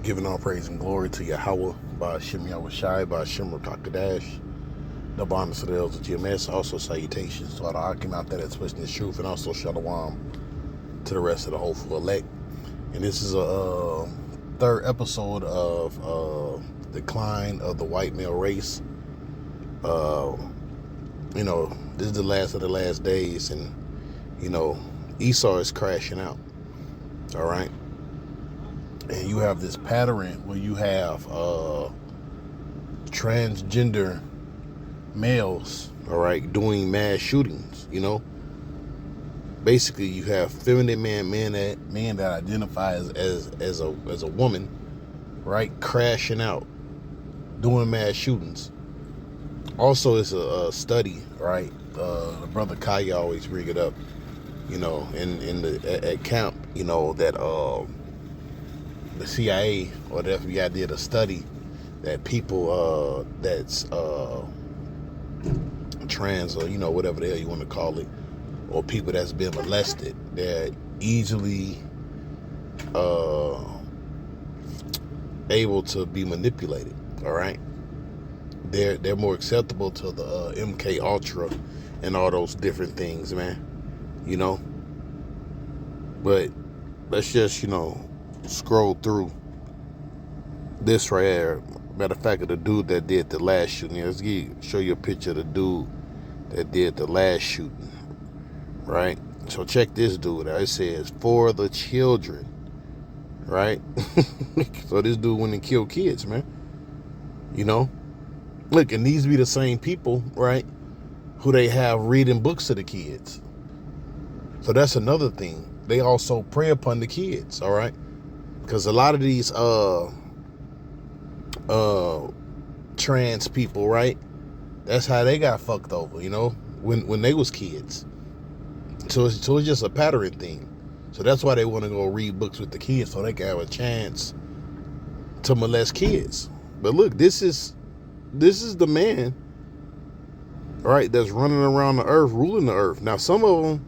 Giving all praise and glory to Yahweh by Shem Yahushai by Shem Rakakadash, the bonus of the elders of GMS. Also salutations to all the Akim out there that's pushing this truth, and also Shalom to the rest of the hopeful elect. And this is a third episode of Decline of the White Male Race. This is the last of the last days, and Esau is crashing out. All right. And you have this pattern where you have transgender males, all right, doing mass shootings. Basically you have feminine men that identify as a woman, right, crashing out, doing mass shootings. Also, it's a study, right? The brother Kaya always bring it up, at camp, that the CIA or the FBI did a study that people that's trans, or whatever the hell you want to call it, or people that's been molested, they're easily able to be manipulated. All right, they're more acceptable to the MK Ultra and all those different things, man. But let's just scroll through this right here. Matter of fact, of the dude that did the last shooting. Let's show you a picture of the dude that did the last shooting, right? So check this dude out. It says, for the children, right? So this dude went and killed kids, man. Look, and these be the same people, right, who they have reading books to the kids. So that's another thing. They also prey upon the kids, all right? Because a lot of these trans people, right, that's how they got fucked over, when they was kids. So it's just a pattern thing. So that's why they want to go read books with the kids, so they can have a chance to molest kids. But look, this is the man, right, that's running around the earth, ruling the earth. Now, some of them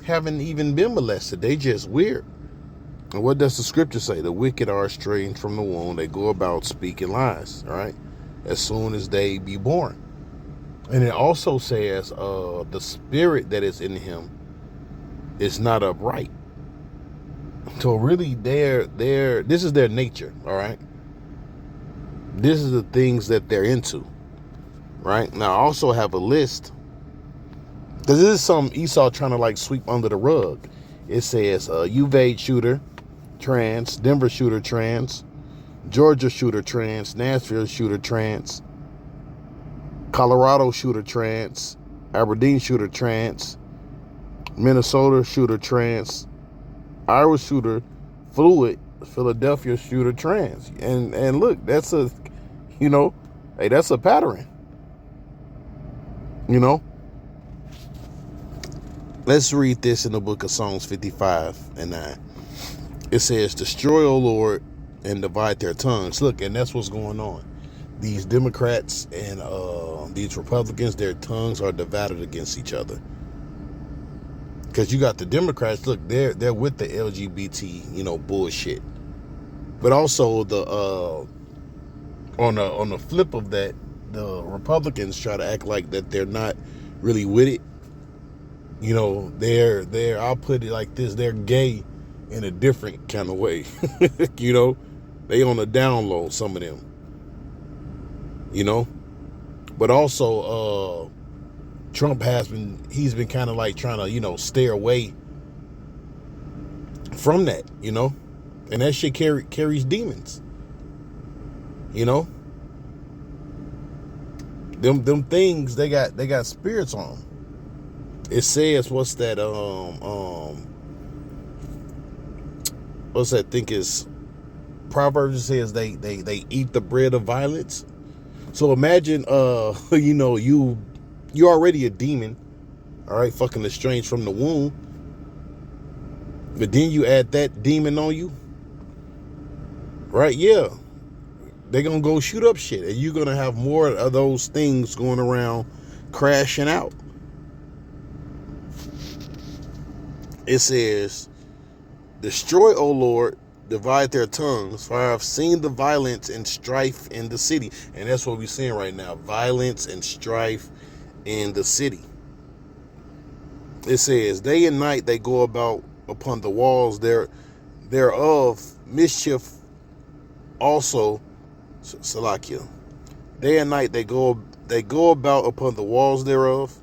haven't even been molested. They just weird. And what does the scripture say? The wicked are estranged from the womb. They go about speaking lies, all right, as soon as they be born. And it also says the spirit that is in him is not upright. So really, this is their nature, all right? This is the things that they're into, right? Now, I also have a list, because this is some Esau trying to sweep under the rug. It says Uvalde shooter, trans, Denver shooter, trans, Georgia shooter, trans, Nashville shooter, trans, Colorado shooter, trans, Aberdeen shooter, trans, Minnesota shooter, trans, Iowa shooter, fluid, Philadelphia shooter, trans. And look, that's a, hey, that's a pattern. Let's read this in the book of Psalms 55:9. It says, destroy, O Lord, and divide their tongues. Look, and that's what's going on. These Democrats and these Republicans, their tongues are divided against each other. Because you got the Democrats, look, they're with the LGBT, bullshit. But also the on the flip of that, the Republicans try to act like that they're not really with it. They're I'll put it like this, they're gay in a different kind of way. They on the down low, some of them. But also Trump he's been kind of trying to, steer away from that, and that shit carries demons, them things, they got spirits on them. It says, what's that think is Proverbs says they eat the bread of violence. So imagine you're already a demon, all right, fucking estranged from the womb, but then you add that demon on you, right? Yeah, they're gonna go shoot up shit, and you're gonna have more of those things going around crashing out. It says, destroy, O Lord, divide their tongues, for I have seen the violence and strife in the city. And that's what we're seeing right now, violence and strife in the city. It says, day and night they go about upon the walls thereof, mischief also, Salakia. Day and night they go about upon the walls thereof.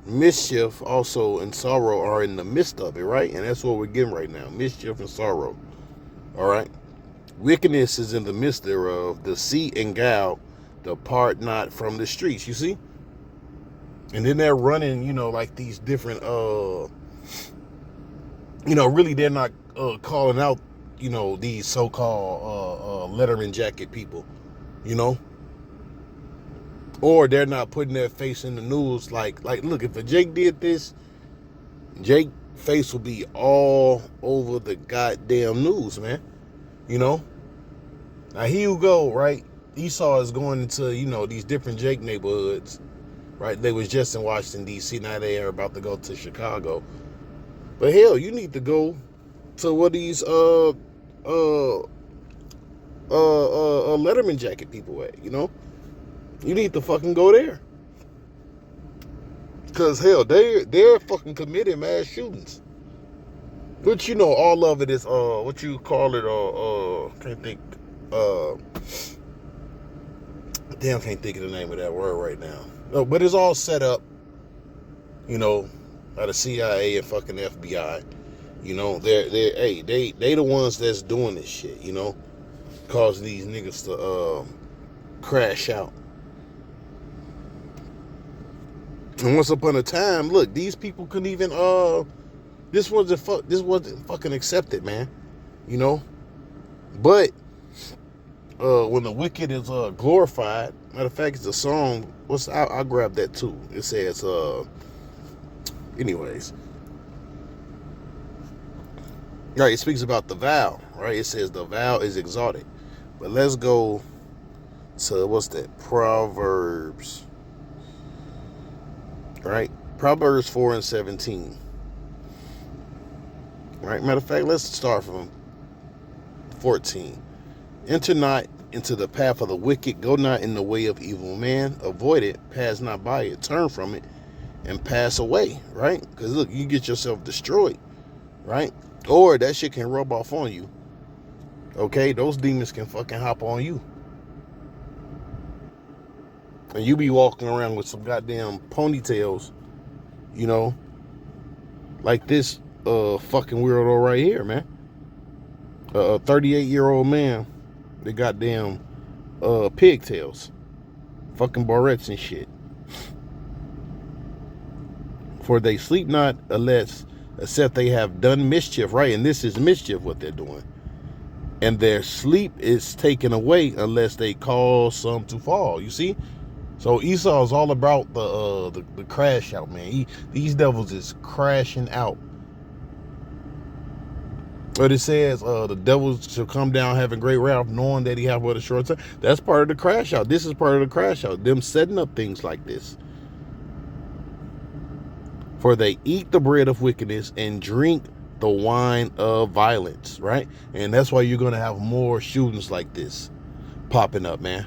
Mischief also and sorrow are in the midst of it, right? And that's what we're getting right now. Mischief and sorrow. All right. Wickedness is in the midst thereof. Deceit and guile depart not from the streets. You see? And then they're running, like these different really they're not calling out, these so-called Letterman jacket people, or they're not putting their face in the news. Like look, if a Jake did this, Jake face will be all over the goddamn news, man. Now here you go, right? Esau is going into, these different Jake neighborhoods, right? They was just in Washington, D.C. Now they are about to go to Chicago. But hell, you need to go to what these Letterman jacket people at, You need to fucking go there. Cause hell, they're fucking committing mass shootings. But all of it is what you call it, can't think can't think of the name of that word right now. No, but it's all set up, by the CIA and fucking FBI. They the ones that's doing this shit, causing these niggas to crash out. And once upon a time, look, these people couldn't even this wasn't fucking accepted, man. But when the wicked is glorified, matter of fact, it's a song. I'll grab that too. It says anyways. Right, it speaks about the vow, right? It says the vow is exalted. But let's go to, what's that? Proverbs. Right? Proverbs 4:17. Right? Matter of fact, let's start from 14. Enter not into the path of the wicked, go not in the way of evil man, avoid it, pass not by it, turn from it, and pass away, right? Because look, you get yourself destroyed, right? Or that shit can rub off on you. Okay, those demons can fucking hop on you. And you be walking around with some goddamn ponytails, like this fucking weirdo right here, man. A 38-year-old man, the goddamn pigtails, fucking barrettes and shit. For they sleep not except they have done mischief, right? And this is mischief what they're doing. And their sleep is taken away unless they cause some to fall. You see? So Esau is all about the crash out, man. These devils is crashing out. But it says the devils shall come down having great wrath, knowing that he have but a short time. That's part of the crash out. This is part of the crash out. Them setting up things like this. For they eat the bread of wickedness and drink the wine of violence, right? And that's why you're going to have more shootings like this popping up, man.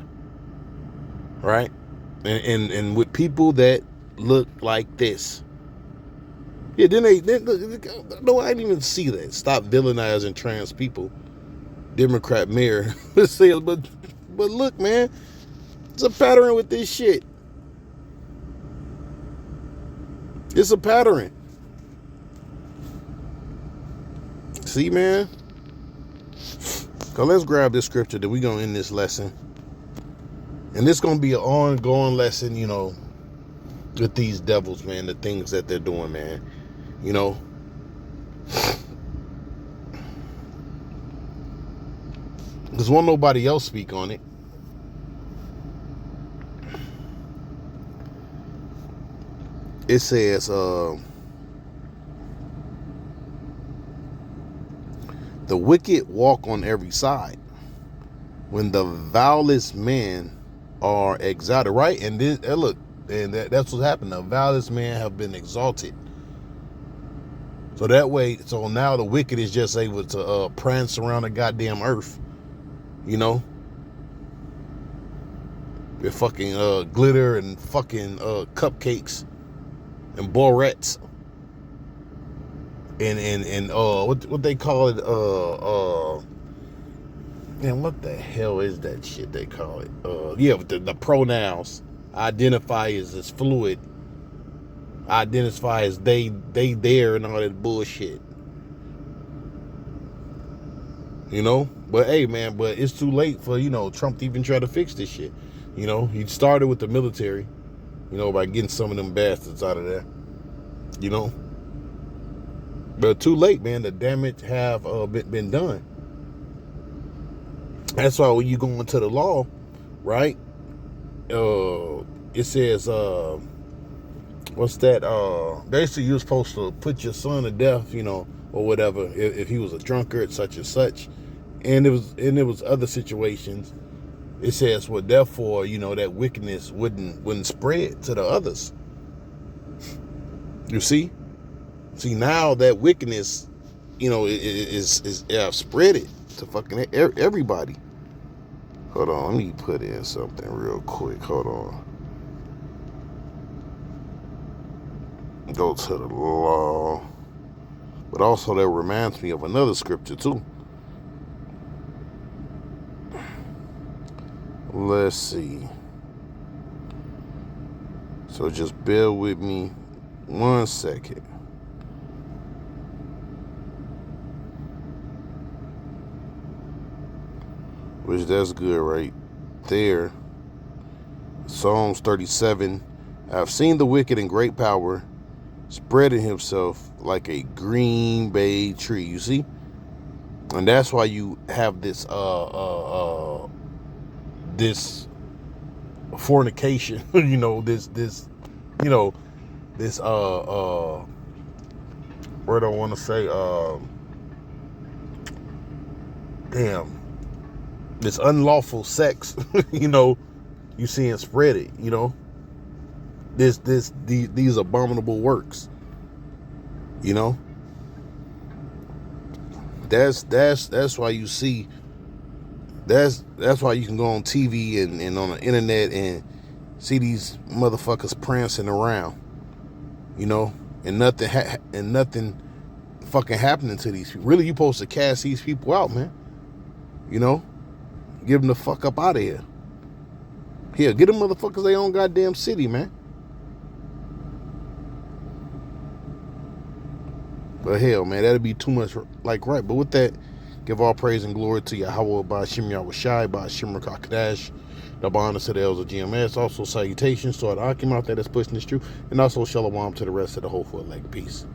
Right? And with people that look like this. Yeah, no, I didn't even see that. Stop villainizing trans people. Democrat mayor. but look, man, it's a pattern with this shit. It's a pattern. See, man? So let's grab this scripture that we're going to end this lesson. And this going to be an ongoing lesson, with these devils, man, the things that they're doing, man. Because won't nobody else speak on it. It says, the wicked walk on every side when the vilest men are exalted, right? And this, look, and that's what's happened. The vilest men have been exalted. So that way, so now the wicked is just able to prance around the goddamn earth, you know, with fucking glitter and fucking cupcakes and barrettes and what they call it, man, what the hell is that shit they call it? Yeah, the pronouns identify as fluid, identify as they there and all that bullshit, you know. But hey, man, but it's too late for, you know, Trump to even try to fix this shit. You know, he started with the military, you know, by getting some of them bastards out of there, you know. But too late, man. The damage have been done. That's why when you go into the law, right? It says, what's that? Basically, you're supposed to put your son to death, you know, or whatever, if he was a drunkard, such and such. And it was other situations. It says, well, therefore, you know, that wickedness wouldn't spread to the others. You see now that wickedness, you know, is spread it to fucking everybody. Hold on, let me put in something real quick. Hold on. Go to the law. But also that reminds me of another scripture too. Let's see. So just bear with me 1 second. Which that's good right there. Psalms 37. I've seen the wicked in great power, spreading himself like a green bay tree. You see? And that's why you have this this fornication, you know, this you know, this word I want to say, this unlawful sex, you know, you seeing spread it, you know, these abominable works, you know. That's why you see, that's why you can go on TV and on the internet and see these motherfuckers prancing around, you know, and nothing fucking happening to these people. Really, you supposed to cast these people out, man. You know, give them the fuck up out of here. Here, get them motherfuckers their own goddamn city, man. But hell, man, that'd be too much, like, right. But with that, give all praise and glory to Yahweh, Ba'ashim Yahushai, Ba'ashim Rakakadash, the bonus to the elders of GMS. Also, salutations to all the Akim out there that's pushing this truth. And also, shalom to the rest of the whole 4-leg peace.